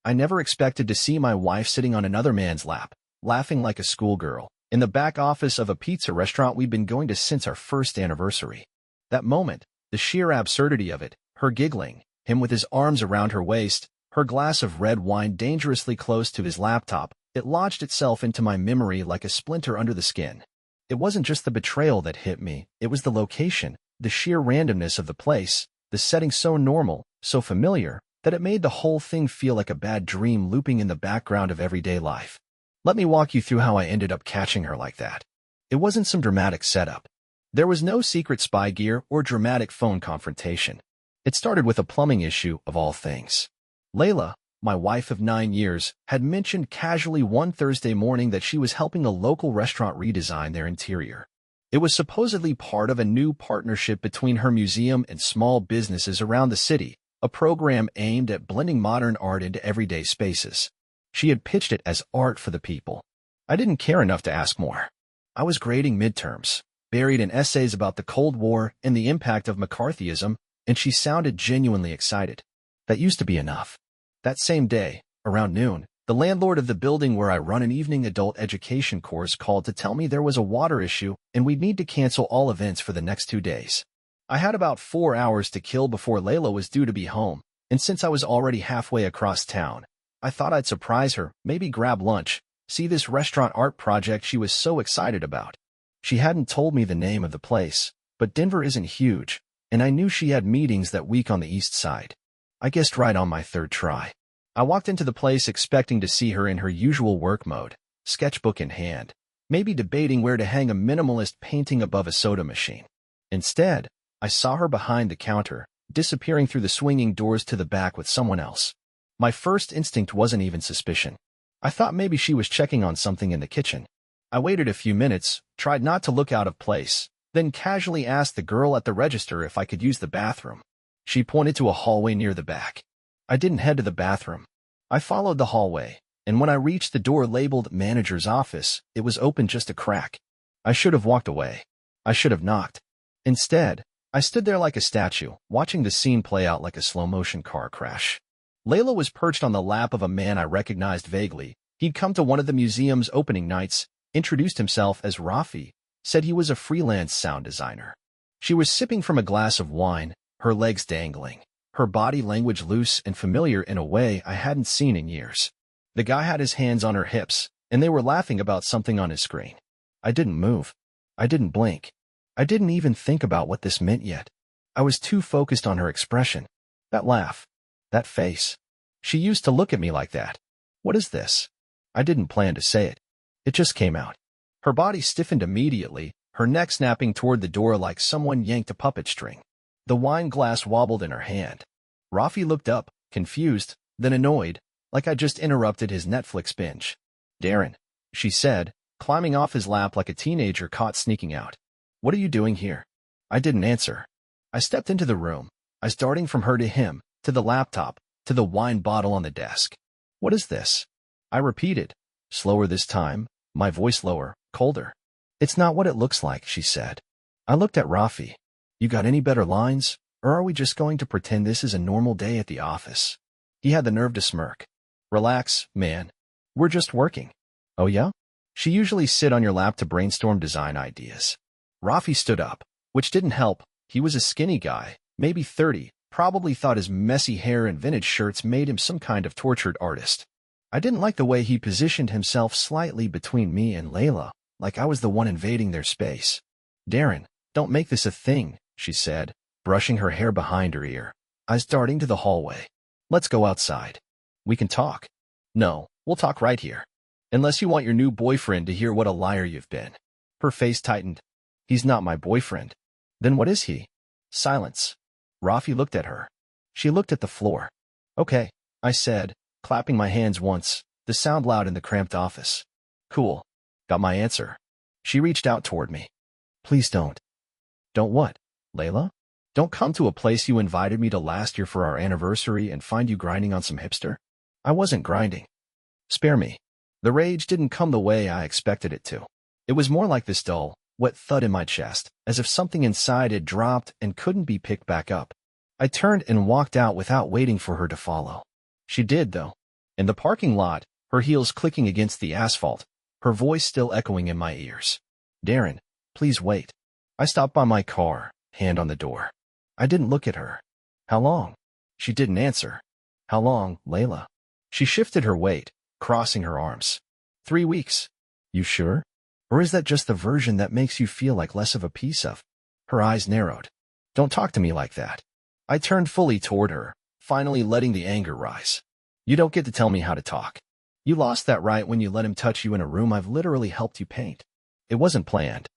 I never expected to see my wife sitting on another man's lap, laughing like a schoolgirl, in the back office of a pizza restaurant we'd been going to since our first anniversary. That moment, the sheer absurdity of it, her giggling, him with his arms around her waist, her glass of red wine dangerously close to his laptop, it lodged itself into my memory like a splinter under the skin. It wasn't just the betrayal that hit me, it was the location, the sheer randomness of the place, the setting so normal, so familiar, that it made the whole thing feel like a bad dream looping in the background of everyday life. Let me walk you through how I ended up catching her like that. It wasn't some dramatic setup. There was no secret spy gear or dramatic phone confrontation. It started with a plumbing issue, of all things. Layla, my wife of 9 years, had mentioned casually one Thursday morning that she was helping a local restaurant redesign their interior. It was supposedly part of a new partnership between her museum and small businesses around the city, a program aimed at blending modern art into everyday spaces. She had pitched it as art for the people. I didn't care enough to ask more. I was grading midterms, buried in essays about the Cold War and the impact of McCarthyism, and she sounded genuinely excited. That used to be enough. That same day, around noon, the landlord of the building where I run an evening adult education course called to tell me there was a water issue and we'd need to cancel all events for the next 2 days. I had about 4 hours to kill before Layla was due to be home, and since I was already halfway across town, I thought I'd surprise her, maybe grab lunch, see this restaurant art project she was so excited about. She hadn't told me the name of the place, but Denver isn't huge, and I knew she had meetings that week on the east side. I guessed right on my third try. I walked into the place expecting to see her in her usual work mode, sketchbook in hand, maybe debating where to hang a minimalist painting above a soda machine. Instead, I saw her behind the counter, disappearing through the swinging doors to the back with someone else. My first instinct wasn't even suspicion. I thought maybe she was checking on something in the kitchen. I waited a few minutes, tried not to look out of place, then casually asked the girl at the register if I could use the bathroom. She pointed to a hallway near the back. I didn't head to the bathroom. I followed the hallway, and when I reached the door labeled Manager's Office, it was open just a crack. I should have walked away. I should have knocked. Instead, I stood there like a statue, watching the scene play out like a slow-motion car crash. Layla was perched on the lap of a man I recognized vaguely. He'd come to one of the museum's opening nights, introduced himself as Rafi, said he was a freelance sound designer. She was sipping from a glass of wine, her legs dangling, her body language loose and familiar in a way I hadn't seen in years. The guy had his hands on her hips, and they were laughing about something on his screen. I didn't move. I didn't blink. I didn't even think about what this meant yet. I was too focused on her expression. That laugh. That face. She used to look at me like that. What is this? I didn't plan to say it. It just came out. Her body stiffened immediately, her neck snapping toward the door like someone yanked a puppet string. The wine glass wobbled in her hand. Rafi looked up, confused, then annoyed, like I just interrupted his Netflix binge. "Darren," she said, climbing off his lap like a teenager caught sneaking out. "What are you doing here?" I didn't answer. I stepped into the room, eyes darting from her to him, to the laptop, to the wine bottle on the desk. "What is this?" I repeated, slower this time, my voice lower, colder. "It's not what it looks like," she said. I looked at Rafi. "You got any better lines, or are we just going to pretend this is a normal day at the office?" He had the nerve to smirk. "Relax, man. We're just working." "Oh yeah?" "She usually sit on your lap to brainstorm design ideas." Rafi stood up, which didn't help. He was a skinny guy, maybe 30, probably thought his messy hair and vintage shirts made him some kind of tortured artist. I didn't like the way he positioned himself slightly between me and Layla, like I was the one invading their space. "Darren, don't make this a thing," she said, brushing her hair behind her ear, eyes darting to the hallway. "Let's go outside. We can talk." "No, we'll talk right here. Unless you want your new boyfriend to hear what a liar you've been." Her face tightened. "He's not my boyfriend." "Then what is he?" Silence. Rafi looked at her. She looked at the floor. "Okay," I said, clapping my hands once, the sound loud in the cramped office. "Cool. Got my answer." She reached out toward me. "Please don't." "Don't what, Layla?" "Don't come to a place you invited me to last year for our anniversary and find you grinding on some hipster." I wasn't grinding. "Spare me." The rage didn't come the way I expected it to. It was more like this dull, wet thud in my chest, as if something inside had dropped and couldn't be picked back up. I turned and walked out without waiting for her to follow. She did, though. In the parking lot, her heels clicking against the asphalt, her voice still echoing in my ears. Darren, please wait. I stopped by my car, hand on the door. I didn't look at her. How long? She didn't answer. How long, Layla? She shifted her weight, crossing her arms. 3 weeks. You sure? Or is that just the version that makes you feel like less of a piece of? Her eyes narrowed. Don't talk to me like that. I turned fully toward her, finally letting the anger rise. You don't get to tell me how to talk. You lost that right when you let him touch you in a room I've literally helped you paint. It wasn't planned.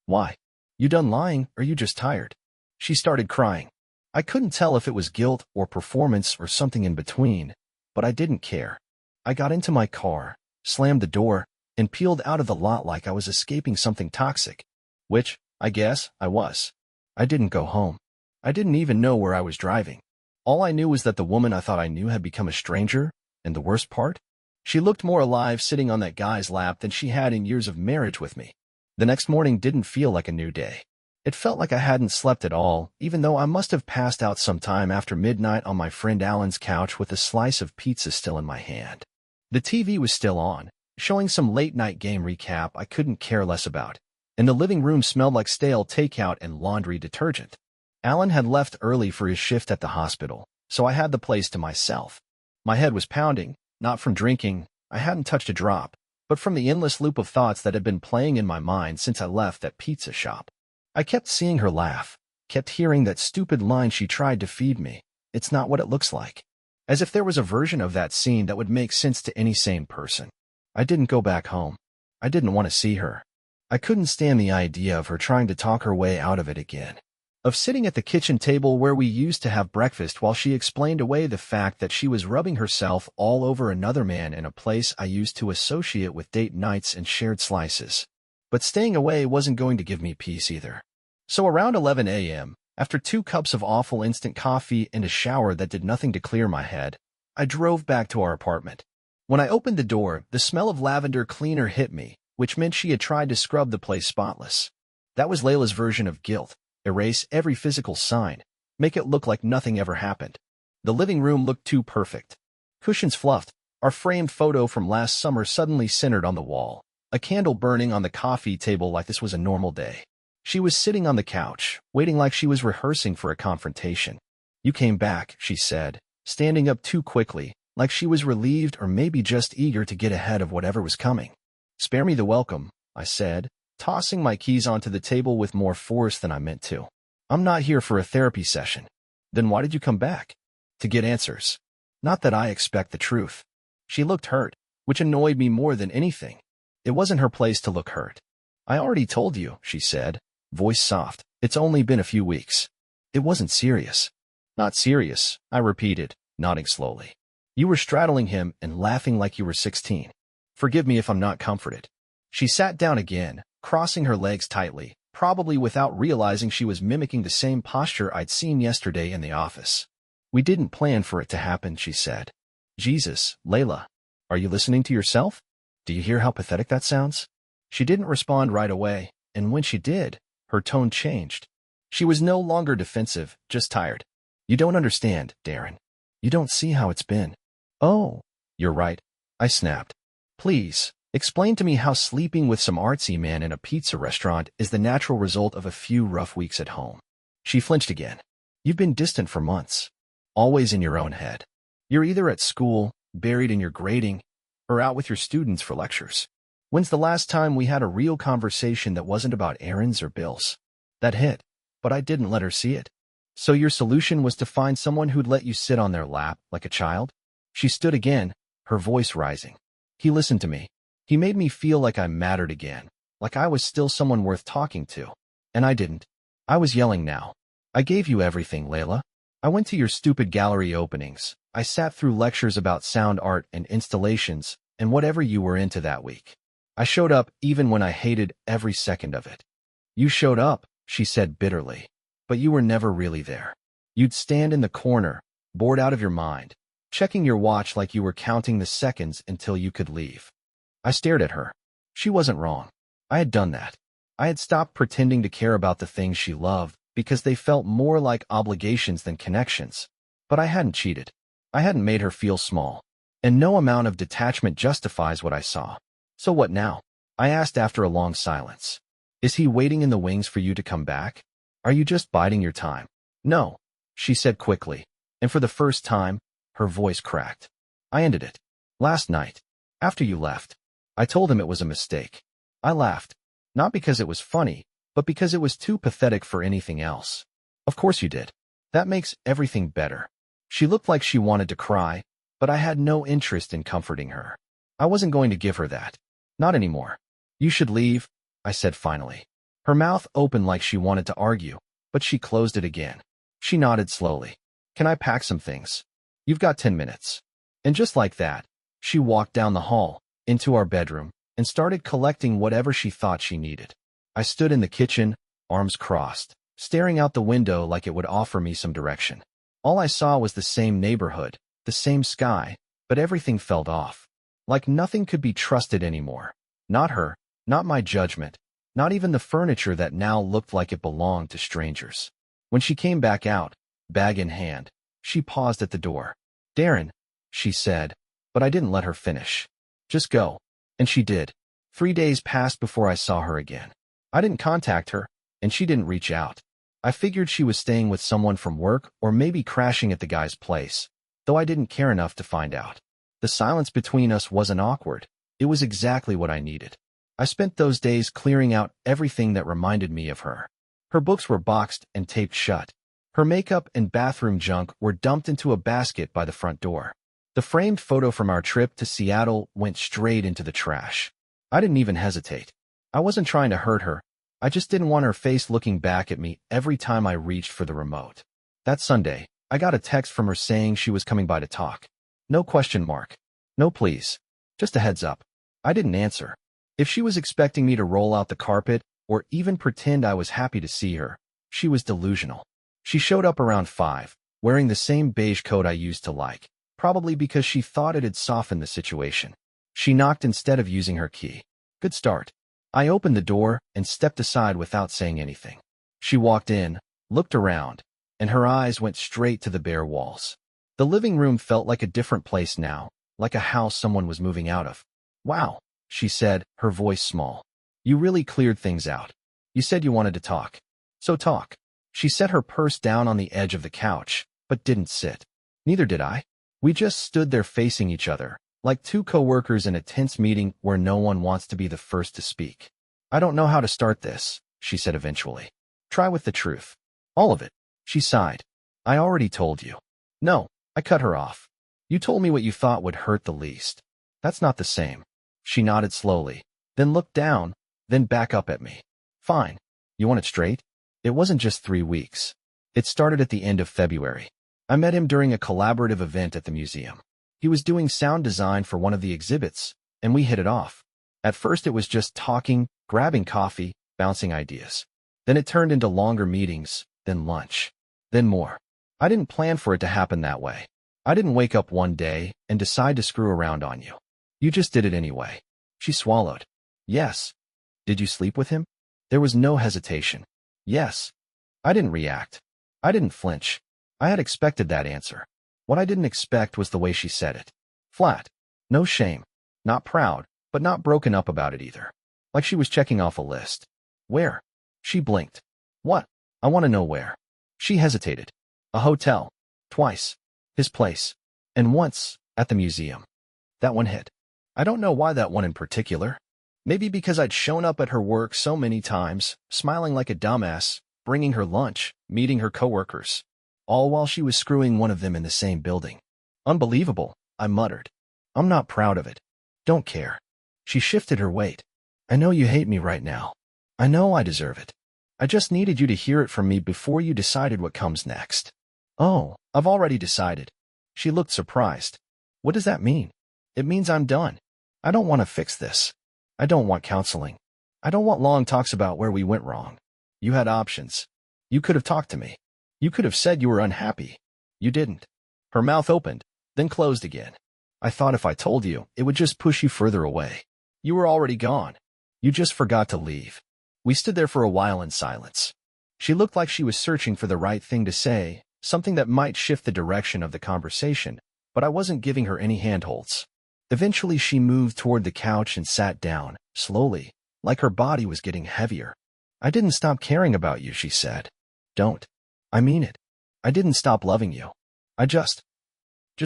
Why? You done lying, or you just tired? She started crying. I couldn't tell if it was guilt or performance or something in between, but I didn't care. I got into my car, slammed the door, and peeled out of the lot like I was escaping something toxic. Which, I guess, I was. I didn't go home. I didn't even know where I was driving. All I knew was that the woman I thought I knew had become a stranger, and the worst part? She looked more alive sitting on that guy's lap than she had in years of marriage with me. The next morning didn't feel like a new day. It felt like I hadn't slept at all, even though I must have passed out sometime after midnight on my friend Alan's couch with a slice of pizza still in my hand. The TV was still on, showing some late-night game recap I couldn't care less about, and the living room smelled like stale takeout and laundry detergent. Alan had left early for his shift at the hospital, so I had the place to myself. My head was pounding, not from drinking, I hadn't touched a drop, but from the endless loop of thoughts that had been playing in my mind since I left that pizza shop. I kept seeing her laugh, kept hearing that stupid line she tried to feed me, "It's not what it looks like." As if there was a version of that scene that would make sense to any sane person. I didn't go back home. I didn't want to see her. I couldn't stand the idea of her trying to talk her way out of it again. Of sitting at the kitchen table where we used to have breakfast while she explained away the fact that she was rubbing herself all over another man in a place I used to associate with date nights and shared slices. But staying away wasn't going to give me peace either. So around 11 a.m., after 2 cups of awful instant coffee and a shower that did nothing to clear my head, I drove back to our apartment. When I opened the door, the smell of lavender cleaner hit me, which meant she had tried to scrub the place spotless. That was Layla's version of guilt. Erase every physical sign, make it look like nothing ever happened. The living room looked too perfect. Cushions fluffed, our framed photo from last summer suddenly centered on the wall, a candle burning on the coffee table like this was a normal day. She was sitting on the couch, waiting like she was rehearsing for a confrontation. You came back, she said, standing up too quickly, like she was relieved or maybe just eager to get ahead of whatever was coming. Spare me the welcome, I said, tossing my keys onto the table with more force than I meant to. I'm not here for a therapy session. Then why did you come back? To get answers. Not that I expect the truth. She looked hurt, which annoyed me more than anything. It wasn't her place to look hurt. I already told you, she said, voice soft. It's only been a few weeks. It wasn't serious. Not serious, I repeated, nodding slowly. You were straddling him and laughing like you were 16. Forgive me if I'm not comforted. She sat down again, crossing her legs tightly, probably without realizing she was mimicking the same posture I'd seen yesterday in the office. We didn't plan for it to happen, she said. Jesus, Layla, are you listening to yourself? Do you hear how pathetic that sounds? She didn't respond right away, and when she did, her tone changed. She was no longer defensive, just tired. You don't understand, Darren. You don't see how it's been. Oh, you're right, I snapped. Please, explain to me how sleeping with some artsy man in a pizza restaurant is the natural result of a few rough weeks at home. She flinched again. You've been distant for months, always in your own head. You're either at school, buried in your grading, or out with your students for lectures. When's the last time we had a real conversation that wasn't about errands or bills? That hit, but I didn't let her see it. So your solution was to find someone who'd let you sit on their lap like a child? She stood again, her voice rising. He listened to me. He made me feel like I mattered again, like I was still someone worth talking to. And I didn't. I was yelling now. I gave you everything, Layla. I went to your stupid gallery openings. I sat through lectures about sound art and installations and whatever you were into that week. I showed up even when I hated every second of it. You showed up, she said bitterly, but you were never really there. You'd stand in the corner, bored out of your mind, checking your watch like you were counting the seconds until you could leave. I stared at her. She wasn't wrong. I had done that. I had stopped pretending to care about the things she loved because they felt more like obligations than connections. But I hadn't cheated. I hadn't made her feel small. And no amount of detachment justifies what I saw. So what now? I asked after a long silence. Is he waiting in the wings for you to come back? Are you just biding your time? No, she said quickly, and for the first time, her voice cracked. I ended it. Last night, after you left, I told him it was a mistake. I laughed, not because it was funny, but because it was too pathetic for anything else. Of course you did. That makes everything better. She looked like she wanted to cry, but I had no interest in comforting her. I wasn't going to give her that. Not anymore. You should leave, I said finally. Her mouth opened like she wanted to argue, but she closed it again. She nodded slowly. Can I pack some things? You've got 10 minutes. And just like that, she walked down the hall, into our bedroom, and started collecting whatever she thought she needed. I stood in the kitchen, arms crossed, staring out the window like it would offer me some direction. All I saw was the same neighborhood, the same sky, but everything felt off. Like nothing could be trusted anymore. Not her, not my judgment, not even the furniture that now looked like it belonged to strangers. When she came back out, bag in hand, she paused at the door. Darren, she said, but I didn't let her finish. Just go. And she did. 3 days passed before I saw her again. I didn't contact her, and she didn't reach out. I figured she was staying with someone from work or maybe crashing at the guy's place, though I didn't care enough to find out. The silence between us wasn't awkward. It was exactly what I needed. I spent those days clearing out everything that reminded me of her. Her books were boxed and taped shut. Her makeup and bathroom junk were dumped into a basket by the front door. The framed photo from our trip to Seattle went straight into the trash. I didn't even hesitate. I wasn't trying to hurt her. I just didn't want her face looking back at me every time I reached for the remote. That Sunday, I got a text from her saying she was coming by to talk. No question mark. No please. Just a heads up. I didn't answer. If she was expecting me to roll out the carpet or even pretend I was happy to see her, she was delusional. She showed up around 5, wearing the same beige coat I used to like, probably because she thought it'd soften the situation. She knocked instead of using her key. Good start. I opened the door and stepped aside without saying anything. She walked in, looked around, and her eyes went straight to the bare walls. The living room felt like a different place now, like a house someone was moving out of. Wow, she said, her voice small. You really cleared things out. You said you wanted to talk. So talk. She set her purse down on the edge of the couch, but didn't sit. Neither did I. We just stood there facing each other, like two coworkers in a tense meeting where no one wants to be the first to speak. I don't know how to start this, she said eventually. Try with the truth. All of it. She sighed. I already told you. No, I cut her off. You told me what you thought would hurt the least. That's not the same. She nodded slowly, then looked down, then back up at me. Fine. You want it straight? It wasn't just 3 weeks. It started at the end of February. I met him during a collaborative event at the museum. He was doing sound design for one of the exhibits, and we hit it off. At first it was just talking, grabbing coffee, bouncing ideas. Then it turned into longer meetings, then lunch, then more. I didn't plan for it to happen that way. I didn't wake up one day and decide to screw around on you. You just did it anyway. She swallowed. Yes. Did you sleep with him? There was no hesitation. Yes. I didn't react. I didn't flinch. I had expected that answer. What I didn't expect was the way she said it. Flat. No shame. Not proud, but not broken up about it either. Like she was checking off a list. Where? She blinked. What? I want to know where. She hesitated. A hotel. Twice. His place. And once, at the museum. That one hit. I don't know why that one in particular. Maybe because I'd shown up at her work so many times, smiling like a dumbass, bringing her lunch, meeting her coworkers. All while she was screwing one of them in the same building. Unbelievable, I muttered. I'm not proud of it. Don't care. She shifted her weight. I know you hate me right now. I know I deserve it. I just needed you to hear it from me before you decided what comes next. Oh, I've already decided. She looked surprised. What does that mean? It means I'm done. I don't want to fix this. I don't want counseling. I don't want long talks about where we went wrong. You had options. You could have talked to me. You could have said you were unhappy. You didn't. Her mouth opened, then closed again. I thought if I told you, it would just push you further away. You were already gone. You just forgot to leave. We stood there for a while in silence. She looked like she was searching for the right thing to say, something that might shift the direction of the conversation, but I wasn't giving her any handholds. Eventually, she moved toward the couch and sat down, slowly, like her body was getting heavier. "I didn't stop caring about you," she said. "Don't. I mean it. I didn't stop loving you. I just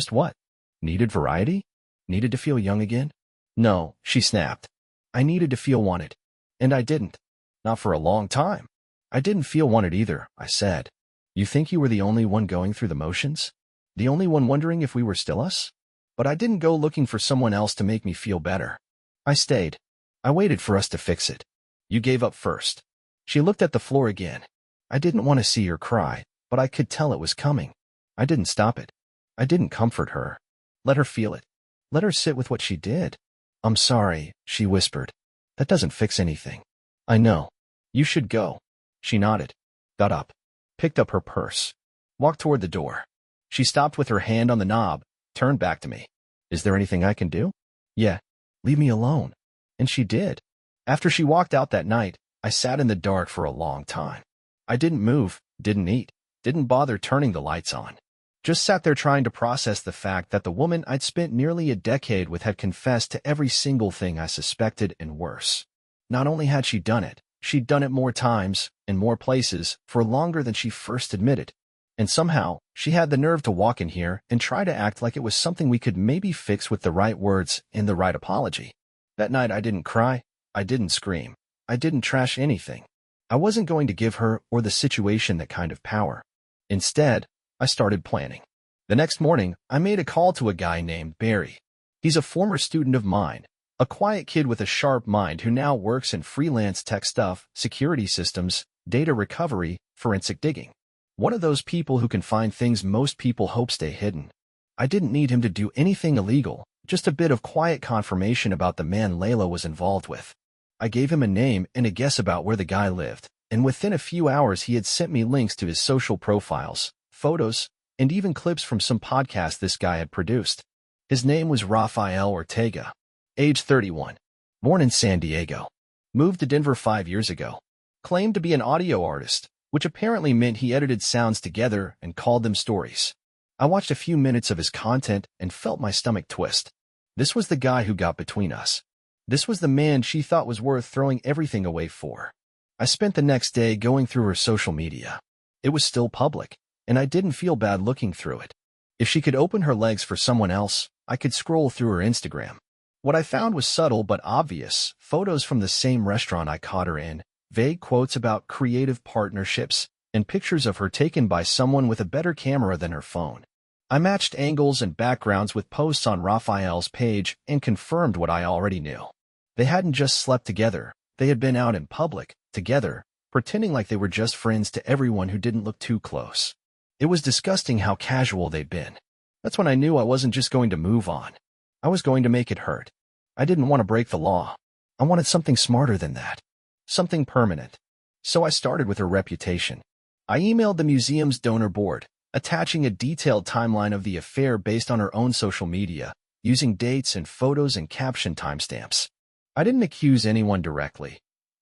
what? Needed variety? Needed to feel young again?" "No," she snapped. "I needed to feel wanted. And I didn't. Not for a long time." "I didn't feel wanted either," I said. "You think you were the only one going through the motions? The only one wondering if we were still us? But I didn't go looking for someone else to make me feel better. I stayed. I waited for us to fix it. You gave up first." She looked at the floor again. I didn't want to see her cry, but I could tell it was coming. I didn't stop it. I didn't comfort her. Let her feel it. Let her sit with what she did. "I'm sorry," she whispered. "That doesn't fix anything." "I know. You should go." She nodded, got up, picked up her purse, walked toward the door. She stopped with her hand on the knob, turned back to me. "Is there anything I can do?" "Yeah. Leave me alone." And she did. After she walked out that night, I sat in the dark for a long time. I didn't move, didn't eat, didn't bother turning the lights on. Just sat there trying to process the fact that the woman I'd spent nearly a decade with had confessed to every single thing I suspected and worse. Not only had she done it, she'd done it more times, in more places, for longer than she first admitted. And somehow, she had the nerve to walk in here and try to act like it was something we could maybe fix with the right words and the right apology. That night I didn't cry, I didn't scream, I didn't trash anything. I wasn't going to give her or the situation that kind of power. Instead, I started planning. The next morning, I made a call to a guy named Barry. He's a former student of mine, a quiet kid with a sharp mind who now works in freelance tech stuff, security systems, data recovery, forensic digging. One of those people who can find things most people hope stay hidden. I didn't need him to do anything illegal, just a bit of quiet confirmation about the man Layla was involved with. I gave him a name and a guess about where the guy lived, and within a few hours he had sent me links to his social profiles, photos, and even clips from some podcast this guy had produced. His name was Rafael Ortega, age 31, born in San Diego, moved to Denver 5 years ago, claimed to be an audio artist, which apparently meant he edited sounds together and called them stories. I watched a few minutes of his content and felt my stomach twist. This was the guy who got between us. This was the man she thought was worth throwing everything away for. I spent the next day going through her social media. It was still public, and I didn't feel bad looking through it. If she could open her legs for someone else, I could scroll through her Instagram. What I found was subtle but obvious: photos from the same restaurant I caught her in, vague quotes about creative partnerships, and pictures of her taken by someone with a better camera than her phone. I matched angles and backgrounds with posts on Raphael's page and confirmed what I already knew. They hadn't just slept together, they had been out in public, together, pretending like they were just friends to everyone who didn't look too close. It was disgusting how casual they'd been. That's when I knew I wasn't just going to move on. I was going to make it hurt. I didn't want to break the law. I wanted something smarter than that. Something permanent. So I started with her reputation. I emailed the museum's donor board, attaching a detailed timeline of the affair based on her own social media, using dates and photos and caption timestamps. I didn't accuse anyone directly.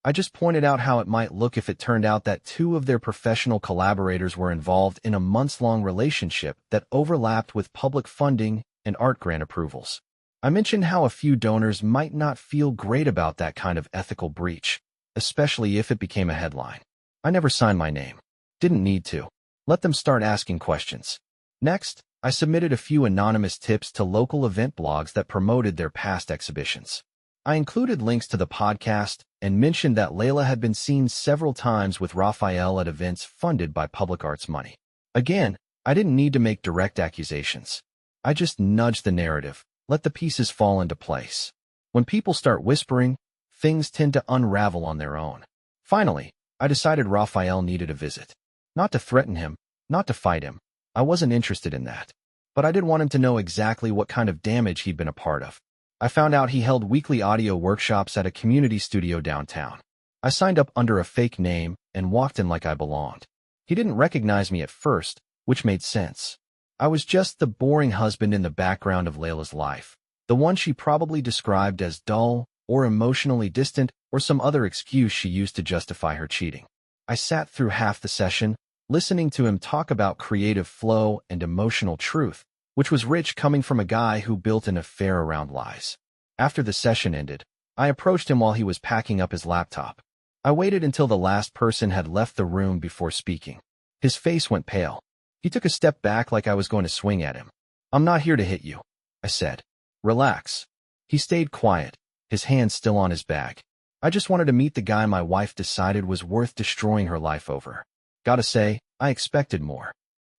I just pointed out how it might look if it turned out that 2 of their professional collaborators were involved in a months-long relationship that overlapped with public funding and art grant approvals. I mentioned how a few donors might not feel great about that kind of ethical breach, especially if it became a headline. I never signed my name. Didn't need to. Let them start asking questions. Next, I submitted a few anonymous tips to local event blogs that promoted their past exhibitions. I included links to the podcast and mentioned that Layla had been seen several times with Raphael at events funded by public arts money. Again, I didn't need to make direct accusations. I just nudged the narrative, let the pieces fall into place. When people start whispering, things tend to unravel on their own. Finally, I decided Raphael needed a visit. Not to threaten him, not to fight him. I wasn't interested in that. But I did want him to know exactly what kind of damage he'd been a part of. I found out he held weekly audio workshops at a community studio downtown. I signed up under a fake name and walked in like I belonged. He didn't recognize me at first, which made sense. I was just the boring husband in the background of Layla's life, the one she probably described as dull or emotionally distant or some other excuse she used to justify her cheating. I sat through half the session, listening to him talk about creative flow and emotional truth, which was rich coming from a guy who built an affair around lies. After the session ended, I approached him while he was packing up his laptop. I waited until the last person had left the room before speaking. His face went pale. He took a step back like I was going to swing at him. "I'm not here to hit you," I said. "Relax." He stayed quiet, his hand still on his bag. "I just wanted to meet the guy my wife decided was worth destroying her life over." Gotta say, I expected more.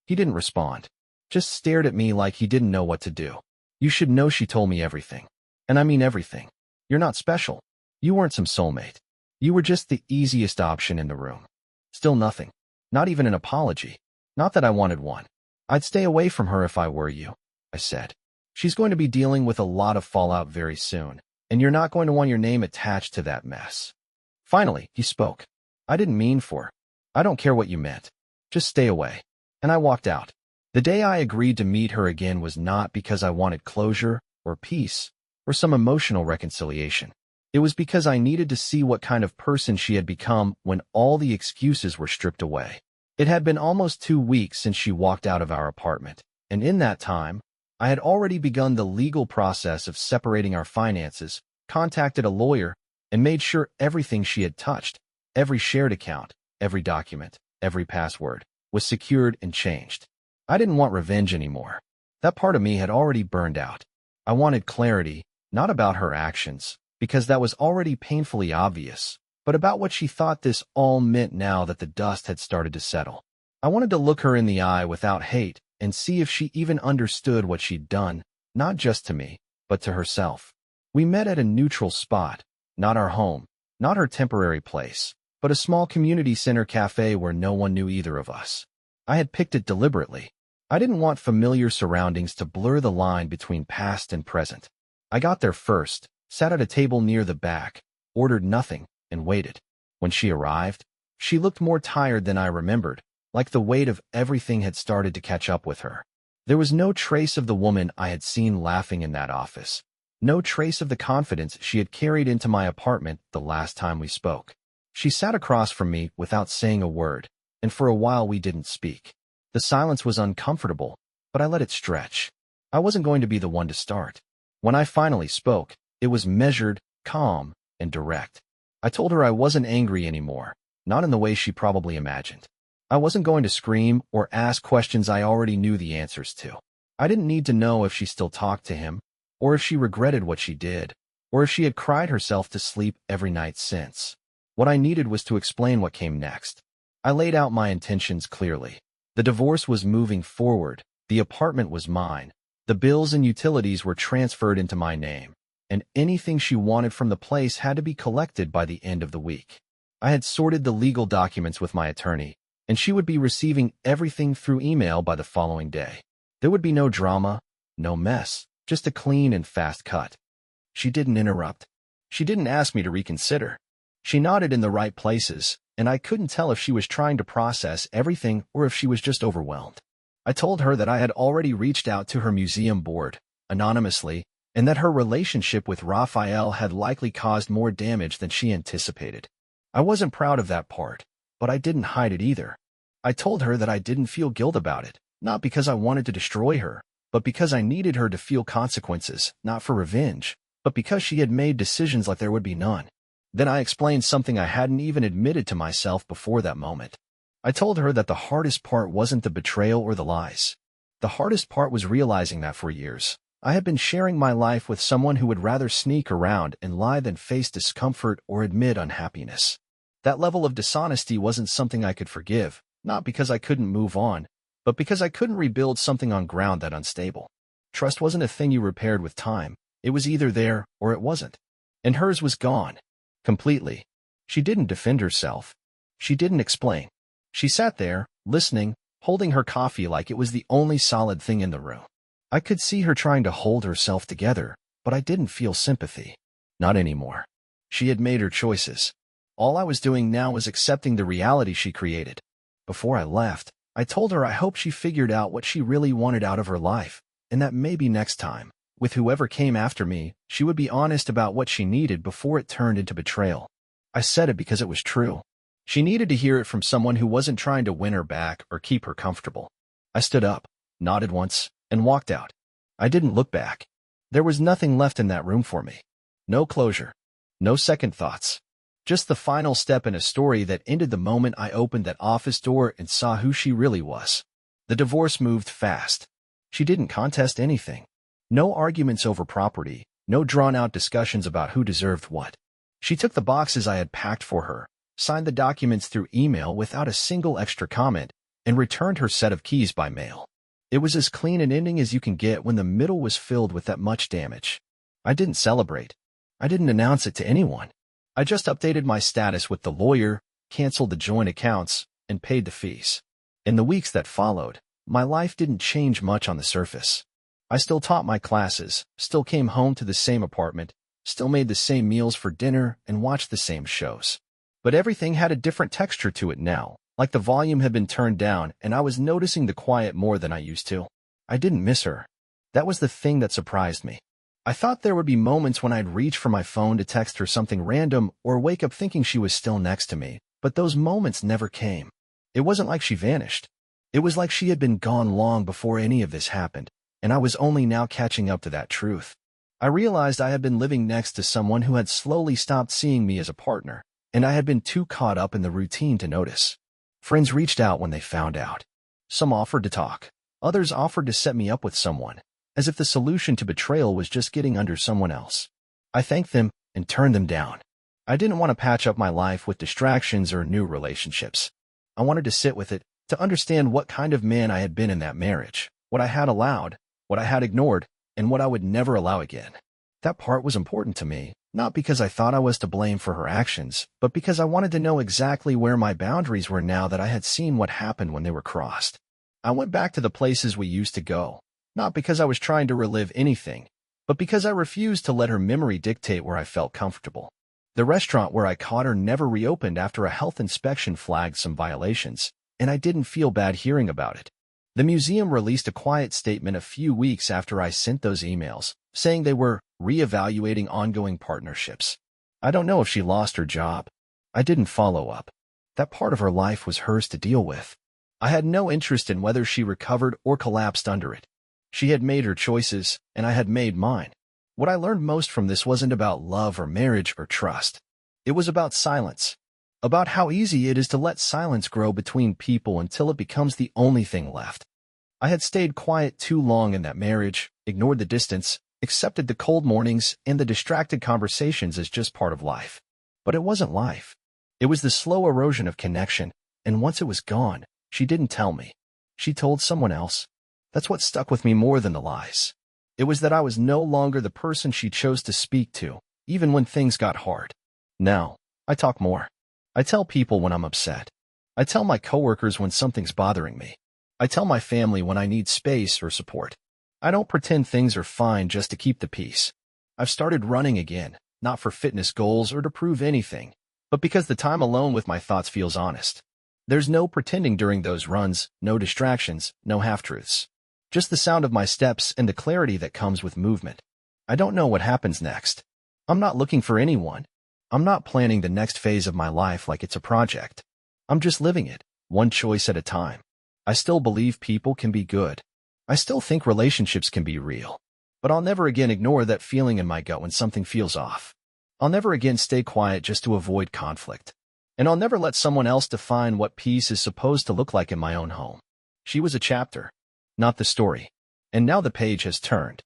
He didn't respond. Just stared at me like he didn't know what to do. "You should know she told me everything. And I mean everything. You're not special. You weren't some soulmate. You were just the easiest option in the room." Still nothing. Not even an apology. Not that I wanted one. "I'd stay away from her if I were you," I said. "She's going to be dealing with a lot of fallout very soon, and you're not going to want your name attached to that mess." Finally, he spoke. "I didn't mean for. I don't care what you meant. Just stay away." And I walked out. The day I agreed to meet her again was not because I wanted closure or peace or some emotional reconciliation. It was because I needed to see what kind of person she had become when all the excuses were stripped away. It had been almost 2 weeks since she walked out of our apartment, and in that time, I had already begun the legal process of separating our finances, contacted a lawyer, and made sure everything she had touched, every shared account, every document, every password, was secured and changed. I didn't want revenge anymore. That part of me had already burned out. I wanted clarity, not about her actions, because that was already painfully obvious, but about what she thought this all meant now that the dust had started to settle. I wanted to look her in the eye without hate and see if she even understood what she'd done, not just to me, but to herself. We met at a neutral spot, not our home, not her temporary place, but a small community center cafe where no one knew either of us. I had picked it deliberately. I didn't want familiar surroundings to blur the line between past and present. I got there first, sat at a table near the back, ordered nothing, and waited. When she arrived, she looked more tired than I remembered, like the weight of everything had started to catch up with her. There was no trace of the woman I had seen laughing in that office, no trace of the confidence she had carried into my apartment the last time we spoke. She sat across from me without saying a word, and for a while we didn't speak. The silence was uncomfortable, but I let it stretch. I wasn't going to be the one to start. When I finally spoke, it was measured, calm, and direct. I told her I wasn't angry anymore, not in the way she probably imagined. I wasn't going to scream or ask questions I already knew the answers to. I didn't need to know if she still talked to him, or if she regretted what she did, or if she had cried herself to sleep every night since. What I needed was to explain what came next. I laid out my intentions clearly. The divorce was moving forward, the apartment was mine, the bills and utilities were transferred into my name, and anything she wanted from the place had to be collected by the end of the week. I had sorted the legal documents with my attorney, and she would be receiving everything through email by the following day. There would be no drama, no mess, just a clean and fast cut. She didn't interrupt. She didn't ask me to reconsider. She nodded in the right places, and I couldn't tell if she was trying to process everything or if she was just overwhelmed. I told her that I had already reached out to her museum board, anonymously, and that her relationship with Raphael had likely caused more damage than she anticipated. I wasn't proud of that part, but I didn't hide it either. I told her that I didn't feel guilt about it, not because I wanted to destroy her, but because I needed her to feel consequences, not for revenge, but because she had made decisions like there would be none. Then I explained something I hadn't even admitted to myself before that moment. I told her that the hardest part wasn't the betrayal or the lies. The hardest part was realizing that for years, I had been sharing my life with someone who would rather sneak around and lie than face discomfort or admit unhappiness. That level of dishonesty wasn't something I could forgive, not because I couldn't move on, but because I couldn't rebuild something on ground that unstable. Trust wasn't a thing you repaired with time. It was either there or it wasn't. And hers was gone. Completely. She didn't defend herself. She didn't explain. She sat there, listening, holding her coffee like it was the only solid thing in the room. I could see her trying to hold herself together, but I didn't feel sympathy. Not anymore. She had made her choices. All I was doing now was accepting the reality she created. Before I left, I told her I hoped she figured out what she really wanted out of her life, and that maybe next time, with whoever came after me, she would be honest about what she needed before it turned into betrayal. I said it because it was true. She needed to hear it from someone who wasn't trying to win her back or keep her comfortable. I stood up, nodded once, and walked out. I didn't look back. There was nothing left in that room for me. No closure. No second thoughts. Just the final step in a story that ended the moment I opened that office door and saw who she really was. The divorce moved fast. She didn't contest anything. No arguments over property, no drawn-out discussions about who deserved what. She took the boxes I had packed for her, signed the documents through email without a single extra comment, and returned her set of keys by mail. It was as clean an ending as you can get when the middle was filled with that much damage. I didn't celebrate. I didn't announce it to anyone. I just updated my status with the lawyer, canceled the joint accounts, and paid the fees. In the weeks that followed, my life didn't change much on the surface. I still taught my classes, still came home to the same apartment, still made the same meals for dinner, and watched the same shows. But everything had a different texture to it now, like the volume had been turned down and I was noticing the quiet more than I used to. I didn't miss her. That was the thing that surprised me. I thought there would be moments when I'd reach for my phone to text her something random or wake up thinking she was still next to me, but those moments never came. It wasn't like she vanished. It was like she had been gone long before any of this happened, and I was only now catching up to that truth. I realized I had been living next to someone who had slowly stopped seeing me as a partner, and I had been too caught up in the routine to notice. Friends reached out when they found out. Some offered to talk. Others offered to set me up with someone, as if the solution to betrayal was just getting under someone else. I thanked them and turned them down. I didn't want to patch up my life with distractions or new relationships. I wanted to sit with it, to understand what kind of man I had been in that marriage, what I had allowed, what I had ignored, and what I would never allow again. That part was important to me, not because I thought I was to blame for her actions, but because I wanted to know exactly where my boundaries were now that I had seen what happened when they were crossed. I went back to the places we used to go, not because I was trying to relive anything, but because I refused to let her memory dictate where I felt comfortable. The restaurant where I caught her never reopened after a health inspection flagged some violations, and I didn't feel bad hearing about it. The museum released a quiet statement a few weeks after I sent those emails, saying they were reevaluating ongoing partnerships. I don't know if she lost her job. I didn't follow up. That part of her life was hers to deal with. I had no interest in whether she recovered or collapsed under it. She had made her choices, and I had made mine. What I learned most from this wasn't about love or marriage or trust. It was about silence. About how easy it is to let silence grow between people until it becomes the only thing left. I had stayed quiet too long in that marriage, ignored the distance, accepted the cold mornings and the distracted conversations as just part of life. But it wasn't life. It was the slow erosion of connection, and once it was gone, she didn't tell me. She told someone else. That's what stuck with me more than the lies. It was that I was no longer the person she chose to speak to, even when things got hard. Now, I talk more. I tell people when I'm upset. I tell my coworkers when something's bothering me. I tell my family when I need space or support. I don't pretend things are fine just to keep the peace. I've started running again, not for fitness goals or to prove anything, but because the time alone with my thoughts feels honest. There's no pretending during those runs, no distractions, no half-truths. Just the sound of my steps and the clarity that comes with movement. I don't know what happens next. I'm not looking for anyone. I'm not planning the next phase of my life like it's a project. I'm just living it, one choice at a time. I still believe people can be good. I still think relationships can be real. But I'll never again ignore that feeling in my gut when something feels off. I'll never again stay quiet just to avoid conflict. And I'll never let someone else define what peace is supposed to look like in my own home. She was a chapter, not the story. And now the page has turned.